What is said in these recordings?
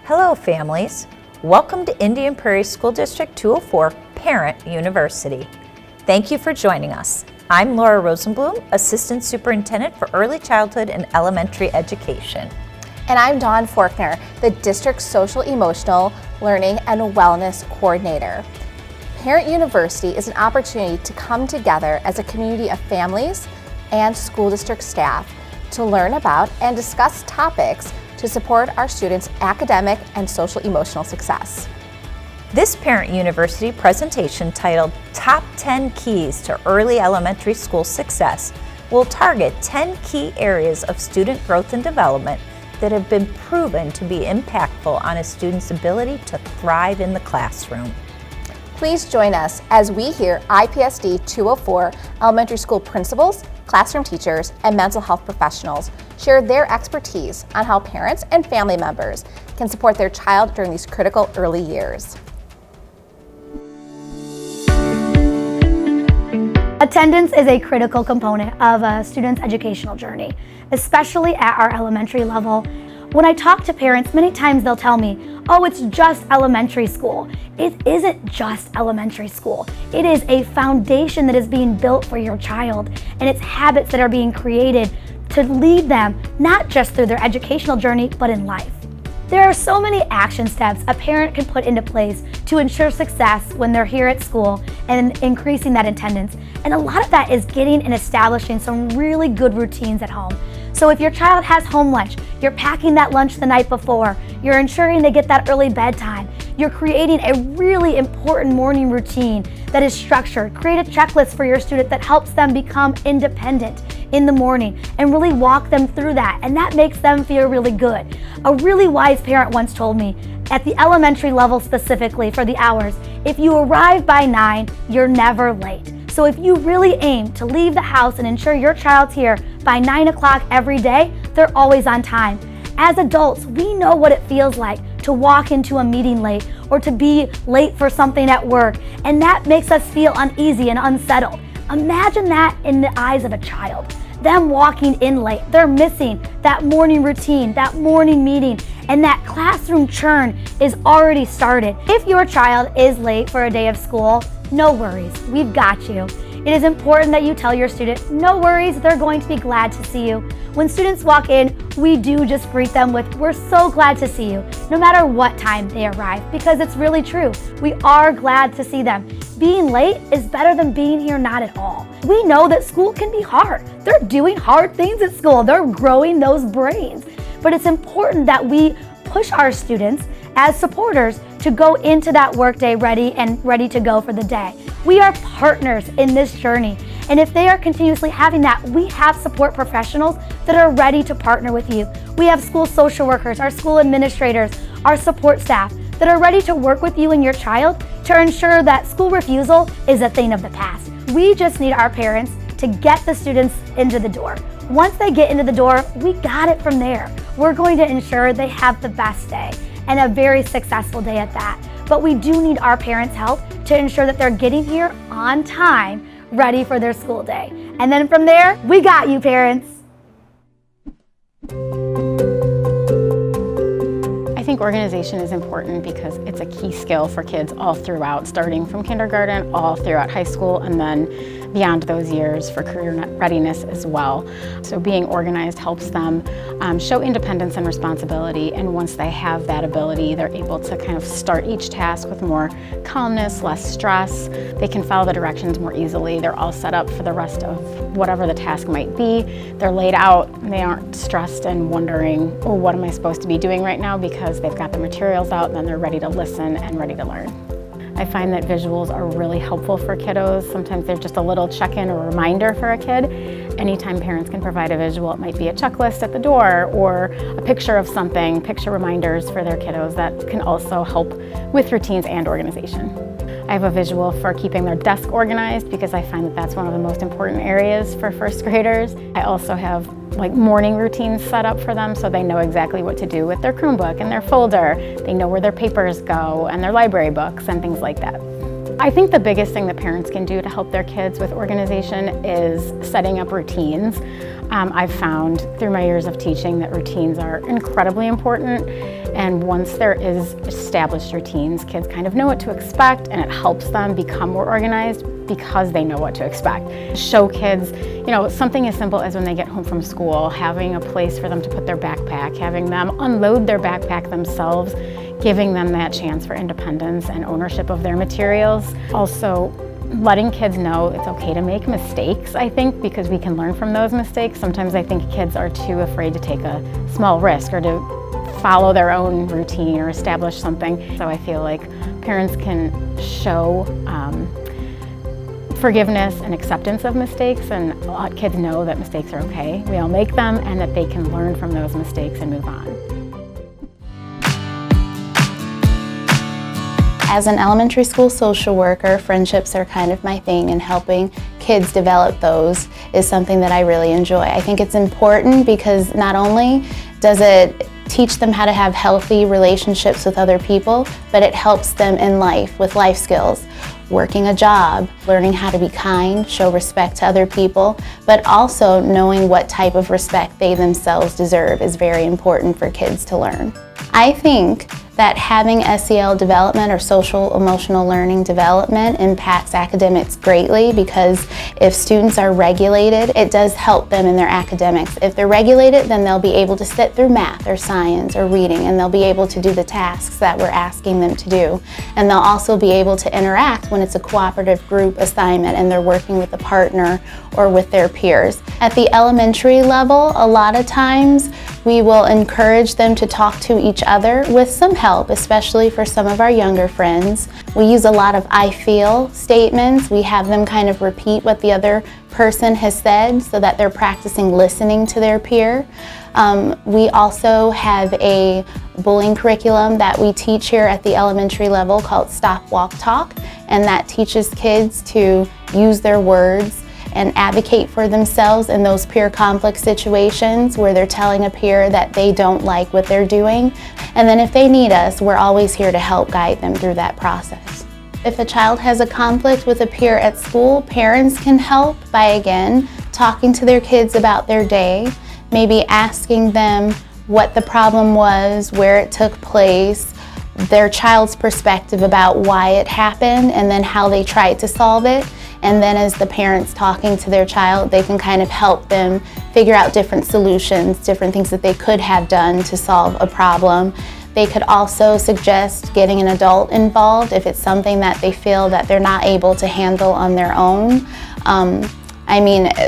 Hello families, welcome to Indian Prairie School District 204 Parent University. Thank you for joining us. I'm Laura Rosenblum, Assistant Superintendent for Early Childhood and Elementary Education. And I'm Dawn Forkner, the District Social Emotional Learning and Wellness Coordinator. Parent University is an opportunity to come together as a community of families and school district staff to learn about and discuss topics to support our students' academic and social emotional success. This Parent University presentation titled Top 10 Keys to Early Elementary School Success will target 10 key areas of student growth and development that have been proven to be impactful on a student's ability to thrive in the classroom. Please join us as we hear IPSD 204 elementary school principals, classroom teachers, and mental health professionals share their expertise on how parents and family members can support their child during these critical early years. Attendance is a critical component of a student's educational journey, especially at our elementary level. When I talk to parents, many times they'll tell me, oh, it's just elementary school. It isn't just elementary school. It is a foundation that is being built for your child, and it's habits that are being created to lead them not just through their educational journey, but in life. There are so many action steps a parent can put into place to ensure success when they're here at school and increasing that attendance. And a lot of that is getting and establishing some really good routines at home. So if your child has home lunch, you're packing that lunch the night before, you're ensuring they get that early bedtime, you're creating a really important morning routine that is structured. Create a checklist for your student that helps them become independent in the morning and really walk them through that, and that makes them feel really good. A really wise parent once told me, at the elementary level specifically for the hours, if you arrive by 9, you're never late. So if you really aim to leave the house and ensure your child's here by 9 o'clock every day, they're always on time. As adults, we know what it feels like to walk into a meeting late or to be late for something at work, and that makes us feel uneasy and unsettled. Imagine that in the eyes of a child. Them walking in late, they're missing that morning routine, that morning meeting, and that classroom churn is already started. If your child is late for a day of school, no worries, we've got you. It is important that you tell your student, no worries, they're going to be glad to see you. When students walk in, we do just greet them with, we're so glad to see you, no matter what time they arrive, because it's really true. We are glad to see them. Being late is better than being here not at all. We know that school can be hard. They're doing hard things at school. They're growing those brains. But it's important that we push our students as supporters to go into that workday ready to go for the day. We are partners in this journey, and if they are continuously having that, we have support professionals that are ready to partner with you. We have school social workers, our school administrators, our support staff that are ready to work with you and your child to ensure that school refusal is a thing of the past. We just need our parents to get the students into the door. Once they get into the door, we got it from there. We're going to ensure they have the best day and a very successful day at that. But we do need our parents' help to ensure that they're getting here on time, ready for their school day. And then from there, we got you, parents. I think organization is important because it's a key skill for kids all throughout, starting from kindergarten, all throughout high school, and then beyond those years for career readiness as well. So being organized helps them show independence and responsibility, and once they have that ability, they're able to kind of start each task with more calmness, less stress. They can follow the directions more easily. They're all set up for the rest of whatever the task might be. They're laid out, and they aren't stressed and wondering, oh, what am I supposed to be doing right now, because they've got the materials out and then they're ready to listen and ready to learn. I find that visuals are really helpful for kiddos. Sometimes they're just a little check-in or reminder for a kid. Anytime parents can provide a visual, it might be a checklist at the door or a picture of something, picture reminders for their kiddos that can also help with routines and organization. I have a visual for keeping their desk organized because I find that that's one of the most important areas for first graders. I also have morning routines set up for them so they know exactly what to do with their Chromebook and their folder. They know where their papers go and their library books and things like that. I think the biggest thing that parents can do to help their kids with organization is setting up routines. I've found through my years of teaching that routines are incredibly important, and once there is established routines, kids kind of know what to expect, and it helps them become more organized because they know what to expect. Show kids, something as simple as when they get home from school, having a place for them to put their backpack, having them unload their backpack themselves, giving them that chance for independence and ownership of their materials. Also, letting kids know it's okay to make mistakes, I think, because we can learn from those mistakes. Sometimes I think kids are too afraid to take a small risk or to follow their own routine or establish something. So I feel like parents can show forgiveness and acceptance of mistakes and let kids know that mistakes are okay. We all make them, and that they can learn from those mistakes and move on. As an elementary school social worker, friendships are kind of my thing, and helping kids develop those is something that I really enjoy. I think it's important because not only does it teach them how to have healthy relationships with other people, but it helps them in life with life skills. Working a job, learning how to be kind, show respect to other people, but also knowing what type of respect they themselves deserve is very important for kids to learn. I think that having SEL development or social emotional learning development impacts academics greatly, because if students are regulated, it does help them in their academics. If they're regulated, then they'll be able to sit through math or science or reading, and they'll be able to do the tasks that we're asking them to do. And they'll also be able to interact when it's a cooperative group assignment and they're working with a partner or with their peers. At the elementary level, a lot of times we will encourage them to talk to each other with some help, especially for some of our younger friends. We use a lot of I feel statements. We have them kind of repeat what the other person has said so that they're practicing listening to their peer. We also have a bullying curriculum that we teach here at the elementary level called Stop, Walk, Talk, and that teaches kids to use their words and advocate for themselves in those peer conflict situations where they're telling a peer that they don't like what they're doing. And then if they need us, we're always here to help guide them through that process. If a child has a conflict with a peer at school, parents can help by, again, talking to their kids about their day, maybe asking them what the problem was, where it took place, their child's perspective about why it happened, and then how they tried to solve it. And then as the parents talking to their child, they can kind of help them figure out different solutions, different things that they could have done to solve a problem. They could also suggest getting an adult involved if it's something that they feel that they're not able to handle on their own.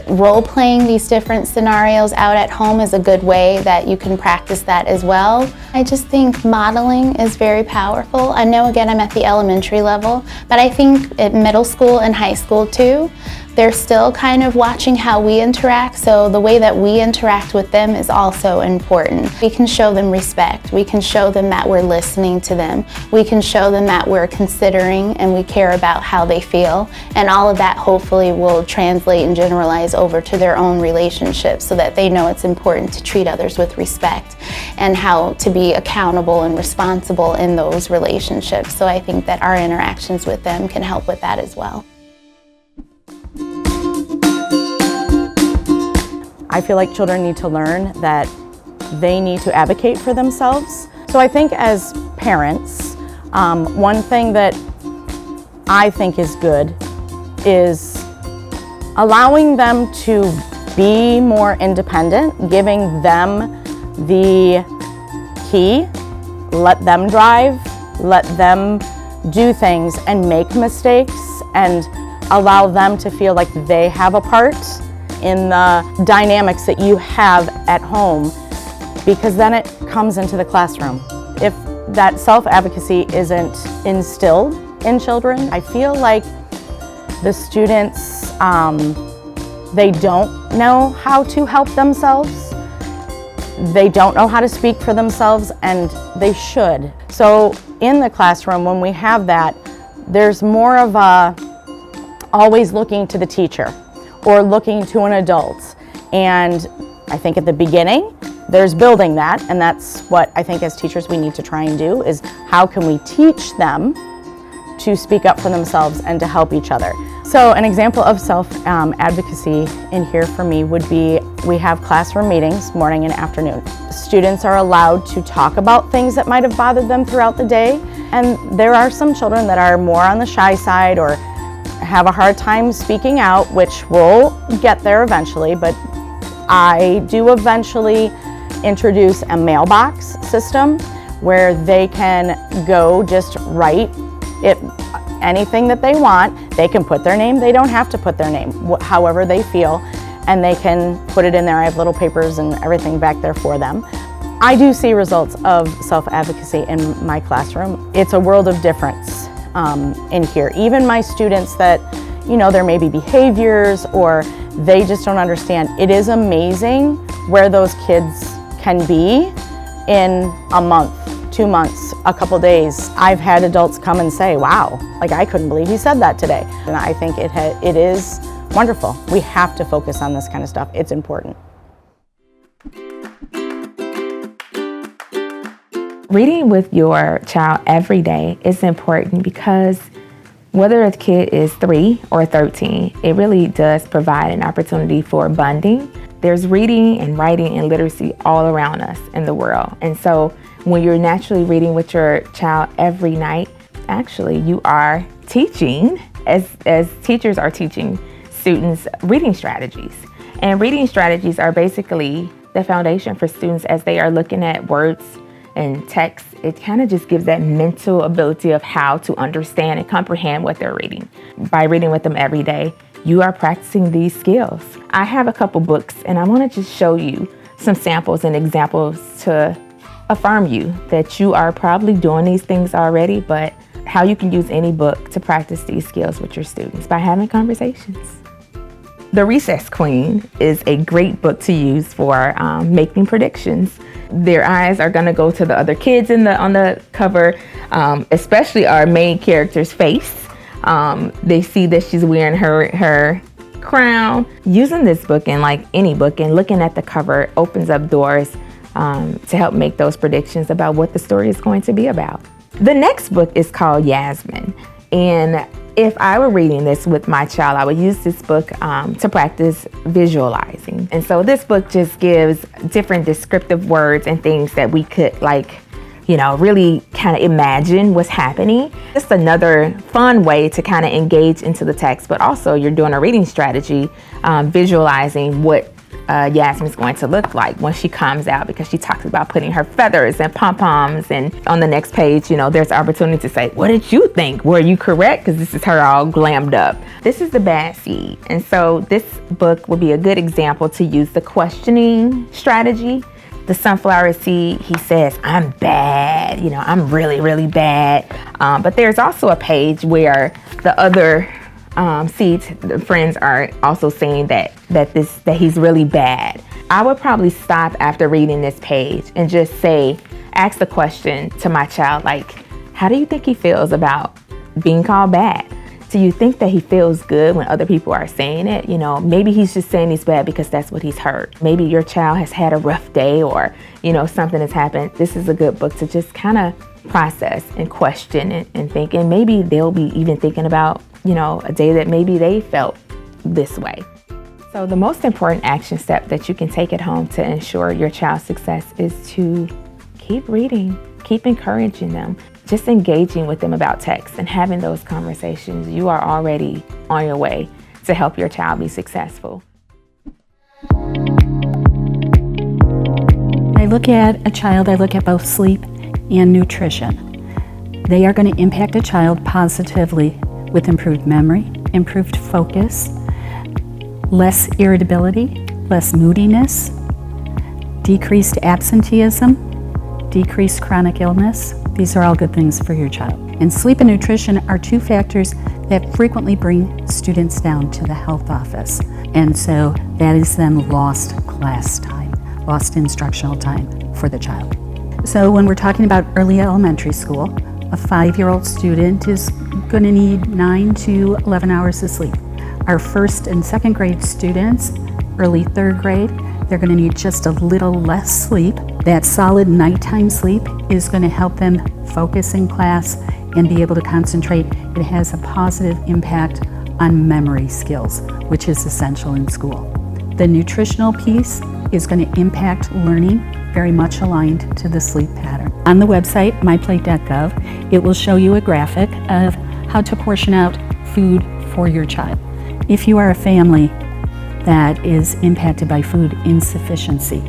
Role-playing these different scenarios out at home is a good way that you can practice that as well. I just think modeling is very powerful. I know, again, I'm at the elementary level, but I think at middle school and high school too, they're still kind of watching how we interact, so the way that we interact with them is also important. We can show them respect. We can show them that we're listening to them. We can show them that we're considering and we care about how they feel, and all of that hopefully will translate and generalize over to their own relationships so that they know it's important to treat others with respect and how to be accountable and responsible in those relationships. So I think that our interactions with them can help with that as well. I feel like children need to learn that they need to advocate for themselves. So I think as parents, one thing that I think is good is allowing them to be more independent, giving them the key, let them drive, let them do things and make mistakes, and allow them to feel like they have a part in the dynamics that you have at home, because then it comes into the classroom. If that self-advocacy isn't instilled in children, I feel like the students, they don't know how to help themselves. They don't know how to speak for themselves, and they should. So in the classroom, when we have that, there's more of a always looking to the teacher or looking to an adult. And I think at the beginning, there's building that, and that's what I think as teachers we need to try and do, is how can we teach them to speak up for themselves and to help each other. So an example of self-advocacy in here for me would be we have classroom meetings morning and afternoon. Students are allowed to talk about things that might have bothered them throughout the day, and there are some children that are more on the shy side or have a hard time speaking out, which will get there eventually, but I do eventually introduce a mailbox system where they can go just write anything that they want. They can put their name, they don't have to put their name, however they feel, and they can put it in there. I have little papers and everything back there for them. I do see results of self-advocacy in my classroom. It's a world of difference in here. Even my students that, there may be behaviors or they just don't understand. It is amazing where those kids can be in a month, 2 months, a couple days. I've had adults come and say, wow, I couldn't believe he said that today. And I think it is wonderful. We have to focus on this kind of stuff. It's important. Reading with your child every day is important because whether a kid is 3 or 13, it really does provide an opportunity for bonding. There's reading and writing and literacy all around us in the world. And so when you're naturally reading with your child every night, actually you are teaching, as teachers are teaching students reading strategies. And reading strategies are basically the foundation for students as they are looking at words and text. It kind of just gives that mental ability of how to understand and comprehend what they're reading. By reading with them every day, you are practicing these skills. I have a couple books and I want to just show you some samples and examples to affirm you that you are probably doing these things already, but how you can use any book to practice these skills with your students by having conversations. The Recess Queen is a great book to use for making predictions. Their eyes are going to go to the other kids on the cover, especially our main character's face. They see that she's wearing her crown. Using this book and like any book and looking at the cover opens up doors to help make those predictions about what the story is going to be about. The next book is called Yasmin, and if I were reading this with my child, I would use this book to practice visualizing. And so this book just gives different descriptive words and things that we could really kind of imagine what's happening. Just another fun way to kind of engage into the text, but also you're doing a reading strategy, visualizing what Yasmin's going to look like when she comes out, because she talks about putting her feathers and pom-poms, and on the next page, there's opportunity to say, what did you think? Were you correct? Because this is her all glammed up. This is the bad seed. And so this book would be a good example to use the questioning strategy. The sunflower seed, he says, I'm bad, I'm really, really bad. But there's also a page where the other seeds, the friends are also saying that he's really bad. I would probably stop after reading this page and just ask the question to my child, how do you think he feels about being called bad? Do you think that he feels good when other people are saying it? Maybe he's just saying he's bad because that's what he's heard. Maybe your child has had a rough day or, something has happened. This is a good book to just kind of process and question and think, and maybe they'll be even thinking about a day that maybe they felt this way. So the most important action step that you can take at home to ensure your child's success is to keep reading, keep encouraging them, just engaging with them about text and having those conversations. You are already on your way to help your child be successful. When I look at a child, I look at both sleep and nutrition. They are going to impact a child positively with improved memory, improved focus, less irritability, less moodiness, decreased absenteeism, decreased chronic illness. These are all good things for your child. And sleep and nutrition are two factors that frequently bring students down to the health office. And so that is then lost class time, lost instructional time for the child. So when we're talking about early elementary school, a 5-year-old student is going to need 9 to 11 hours of sleep. Our 1st and 2nd grade students, early 3rd grade, they're going to need just a little less sleep. That solid nighttime sleep is going to help them focus in class and be able to concentrate. It has a positive impact on memory skills, which is essential in school. The nutritional piece is going to impact learning, very much aligned to the sleep pattern. On the website, myplate.gov, it will show you a graphic of how to portion out food for your child. If you are a family that is impacted by food insufficiency,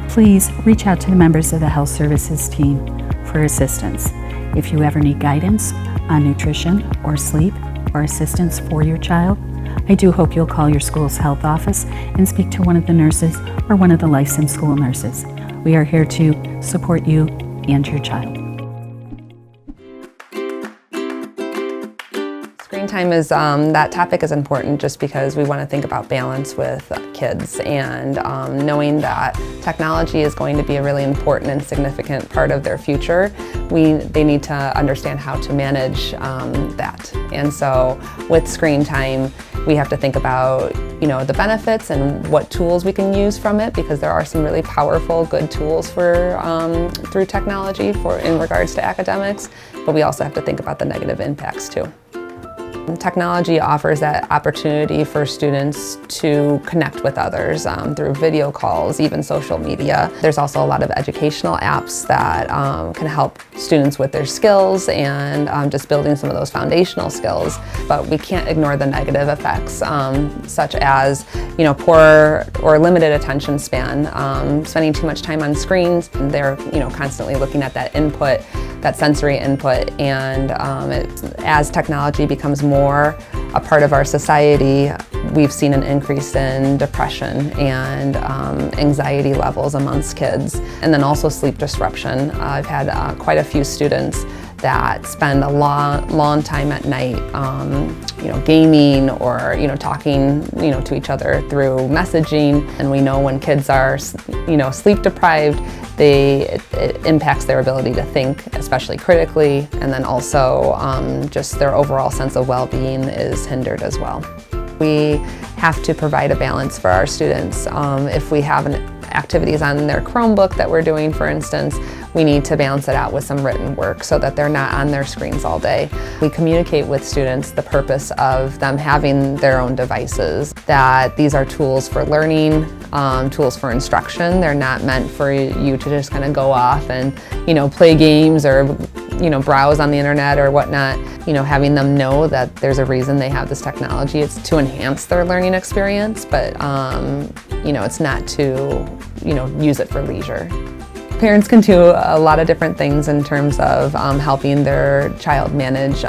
please reach out to the members of the health services team for assistance. If you ever need guidance on nutrition or sleep or assistance for your child, I do hope you'll call your school's health office and speak to one of the nurses or one of the licensed school nurses. We are here to support you and your child. Screen time is, that topic is important just because we want to think about balance with kids, and knowing that technology is going to be a really important and significant part of their future, they need to understand how to manage that. And so with screen time, we have to think about, the benefits and what tools we can use from it, because there are some really powerful, good tools through technology in regards to academics, but we also have to think about the negative impacts too. Technology offers that opportunity for students to connect with others through video calls, even social media. There's also a lot of educational apps that can help students with their skills and just building some of those foundational skills. But we can't ignore the negative effects, such as poor or limited attention span, spending too much time on screens. They're constantly looking at that input, that sensory input, and as technology becomes more a part of our society, we've seen an increase in depression and anxiety levels amongst kids, and then also sleep disruption. I've had quite a few students that spend a long time at night, gaming or talking, to each other through messaging. And we know when kids are, sleep deprived, it impacts their ability to think, especially critically, and then also just their overall sense of well-being is hindered as well. We have to provide a balance for our students. If we have activities on their Chromebook that we're doing, for instance, we need to balance it out with some written work so that they're not on their screens all day. We communicate with students the purpose of them having their own devices, that these are tools for learning, tools for instruction. They're not meant for you to just kind of go off and, play games or, browse on the internet or whatnot. Having them know that there's a reason they have this technology. It's to enhance their learning experience, but, it's not to, use it for leisure. Parents can do a lot of different things in terms of helping their child manage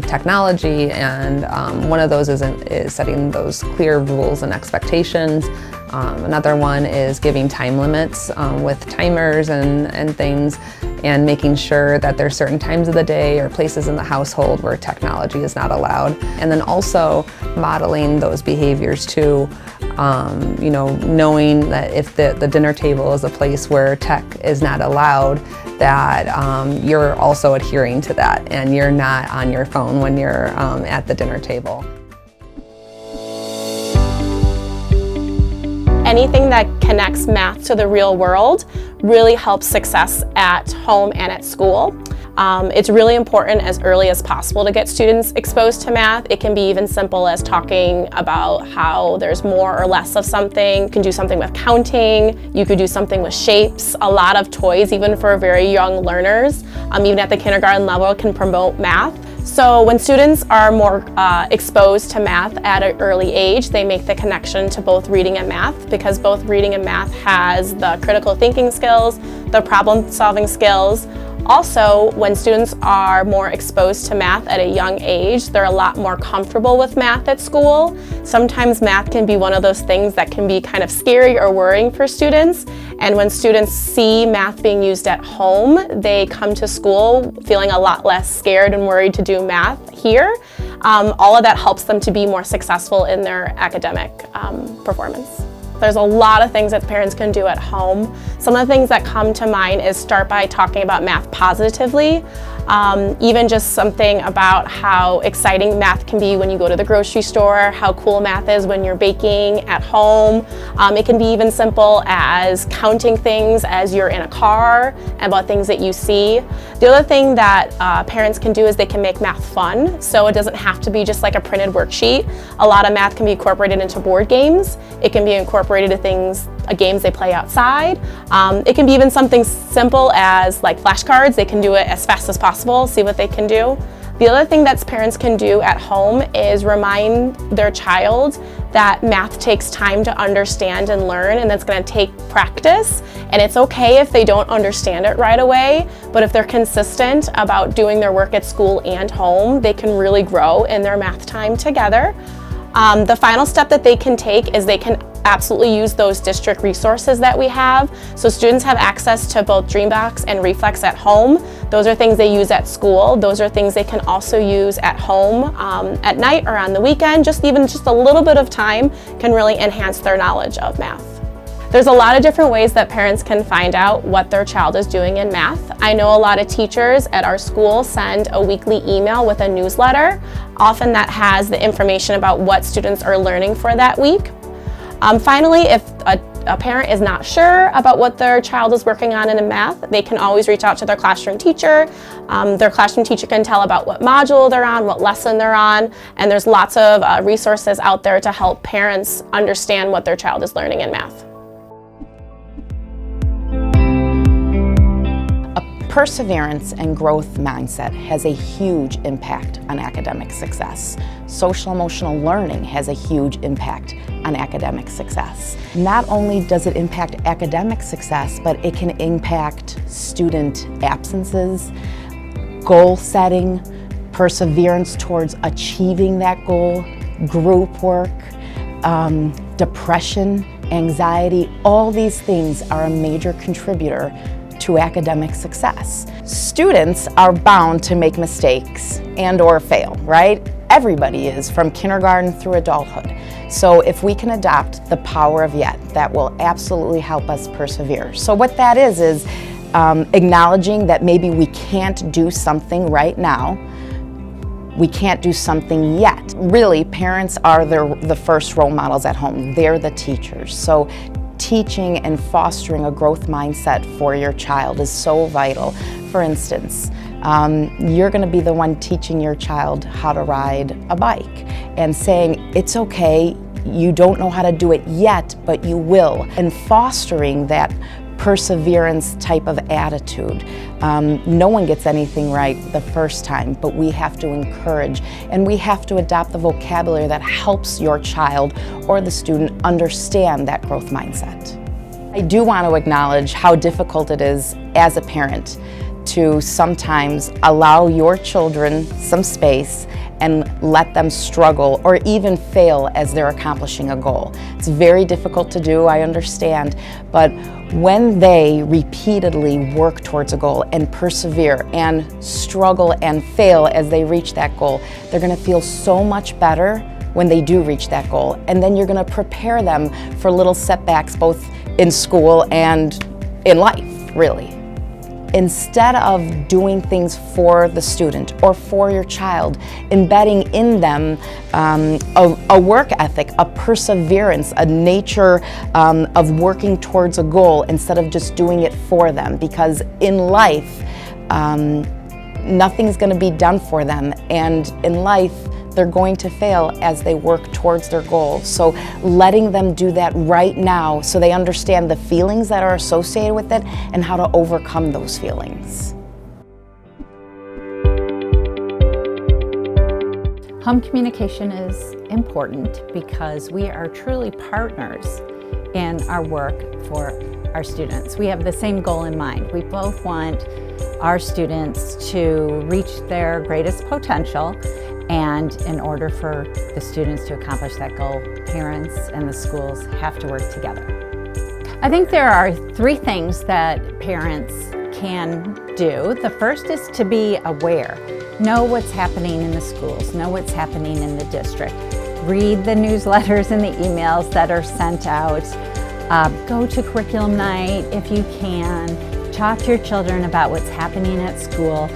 technology, and one of those is setting those clear rules and expectations. Another one is giving time limits with timers and things, and making sure that there's certain times of the day or places in the household where technology is not allowed. And then also modeling those behaviors too. Knowing that if the dinner table is a place where tech is not allowed, that you're also adhering to that and you're not on your phone when you're at the dinner table. Anything that connects math to the real world really helps success at home and at school. It's really important as early as possible to get students exposed to math. It can be even simple as talking about how there's more or less of something. You can do something with counting. You could do something with shapes. A lot of toys, even for very young learners, even at the kindergarten level, can promote math. So when students are more exposed to math at an early age, they make the connection to both reading and math, because both reading and math has the critical thinking skills, the problem solving skills. Also, when students are more exposed to math at a young age, they're a lot more comfortable with math at school. Sometimes math can be one of those things that can be kind of scary or worrying for students. And when students see math being used at home, they come to school feeling a lot less scared and worried to do math here. All of that helps them to be more successful in their academic performance. There's a lot of things that parents can do at home. Some of the things that come to mind is start by talking about math positively. Even just something about how exciting math can be when you go to the grocery store, how cool math is when you're baking at home. It can be even simple as counting things as you're in a car and about things that you see. The other thing that parents can do is they can make math fun, so it doesn't have to be just like a printed worksheet. A lot of math can be incorporated into board games. It can be incorporated into things, games they play outside. It can be even something simple as like flashcards. They can do it as fast as possible, see what they can do. The other thing that parents can do at home is remind their child that math takes time to understand and learn, and that's going to take practice. And it's okay if they don't understand it right away, but if they're consistent about doing their work at school and home, they can really grow in their math time together. The final step that they can take is they can absolutely use those district resources that we have. So students have access to both Dreambox and Reflex at home. Those are things they use at school. Those are things they can also use at home at night or on the weekend. Even a little bit of time can really enhance their knowledge of math. There's a lot of different ways that parents can find out what their child is doing in math. I know a lot of teachers at our school send a weekly email with a newsletter. Often that has the information about what students are learning for that week. Finally, if a parent is not sure about what their child is working on in math, they can always reach out to their classroom teacher. Their classroom teacher can tell about what module they're on, what lesson they're on, and there's lots of resources out there to help parents understand what their child is learning in math. Perseverance and growth mindset has a huge impact on academic success. Social-emotional learning has a huge impact on academic success. Not only does it impact academic success, but it can impact student absences, goal setting, perseverance towards achieving that goal, group work, depression, anxiety. All these things are a major contributor to academic success. Students are bound to make mistakes and or fail, right? Everybody is, from kindergarten through adulthood. So if we can adopt the power of yet, that will absolutely help us persevere. So what that is acknowledging that maybe we can't do something right now, we can't do something yet. Really, parents are the first role models at home. They're the teachers. So teaching and fostering a growth mindset for your child is so vital. For instance, you're going to be the one teaching your child how to ride a bike and saying, it's okay, you don't know how to do it yet, but you will. And fostering that perseverance type of attitude. No one gets anything right the first time, but we have to encourage and we have to adopt the vocabulary that helps your child or the student understand that growth mindset. I do want to acknowledge how difficult it is as a parent to sometimes allow your children some space and let them struggle or even fail as they're accomplishing a goal. It's very difficult to do, I understand, but when they repeatedly work towards a goal and persevere and struggle and fail as they reach that goal, they're going to feel so much better when they do reach that goal. And then you're going to prepare them for little setbacks both in school and in life, really. Instead of doing things for the student or for your child, embedding in them a work ethic, a perseverance, a nature of working towards a goal instead of just doing it for them. Because in life, nothing's going to be done for them, and in life, they're going to fail as they work towards their goal. So letting them do that right now so they understand the feelings that are associated with it and how to overcome those feelings. Home communication is important because we are truly partners in our work for our students. We have the same goal in mind. We both want our students to reach their greatest potential, and in order for the students to accomplish that goal, parents and the schools have to work together. I think there are three things that parents can do. The first is to be aware. Know what's happening in the schools, know what's happening in the district. Read the newsletters and the emails that are sent out. Go to curriculum night if you can. Talk to your children about what's happening at school.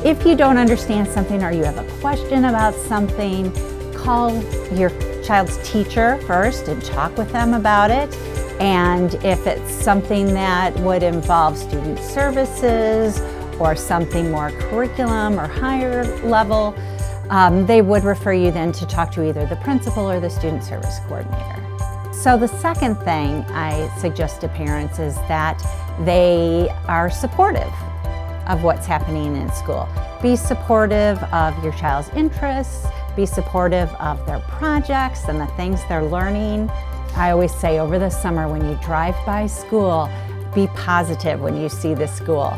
If you don't understand something or you have a question about something, call your child's teacher first and talk with them about it. And if it's something that would involve student services or something more curriculum or higher level, they would refer you then to talk to either the principal or the student service coordinator. So the second thing I suggest to parents is that they are supportive of what's happening in school. Be supportive of your child's interests, be supportive of their projects and the things they're learning. I always say over the summer when you drive by school, be positive when you see the school.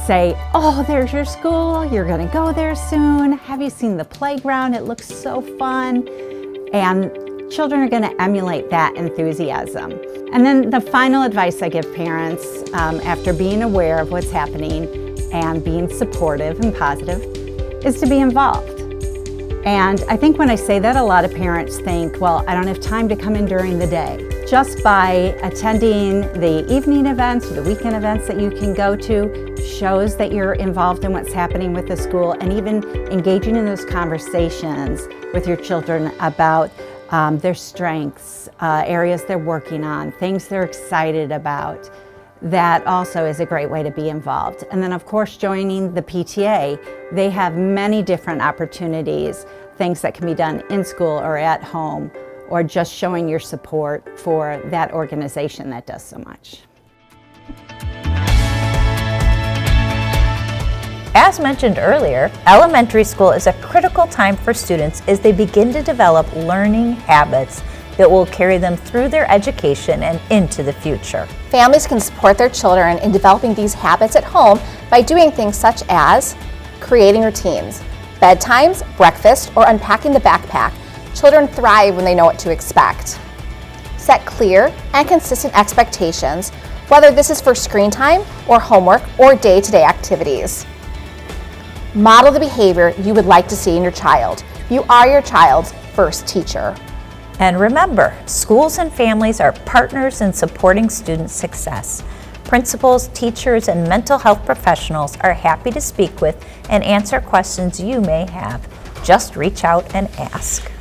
Say, oh, there's your school, you're gonna go there soon. Have you seen the playground? It looks so fun. And children are gonna emulate that enthusiasm. And then the final advice I give parents after being aware of what's happening and being supportive and positive is to be involved. And I think when I say that, a lot of parents think, well, I don't have time to come in during the day. Just by attending the evening events or the weekend events that you can go to shows that you're involved in what's happening with the school, and even engaging in those conversations with your children about their strengths, areas they're working on, things they're excited about. That also is a great way to be involved. And then of course joining the PTA, they have many different opportunities, things that can be done in school or at home, or just showing your support for that organization that does so much. As mentioned earlier, elementary school is a critical time for students as they begin to develop learning habits that will carry them through their education and into the future. Families can support their children in developing these habits at home by doing things such as creating routines, bedtimes, breakfast, or unpacking the backpack. Children thrive when they know what to expect. Set clear and consistent expectations, whether this is for screen time or homework or day-to-day activities. Model the behavior you would like to see in your child. You are your child's first teacher. And remember, schools and families are partners in supporting student success. Principals, teachers, and mental health professionals are happy to speak with and answer questions you may have. Just reach out and ask.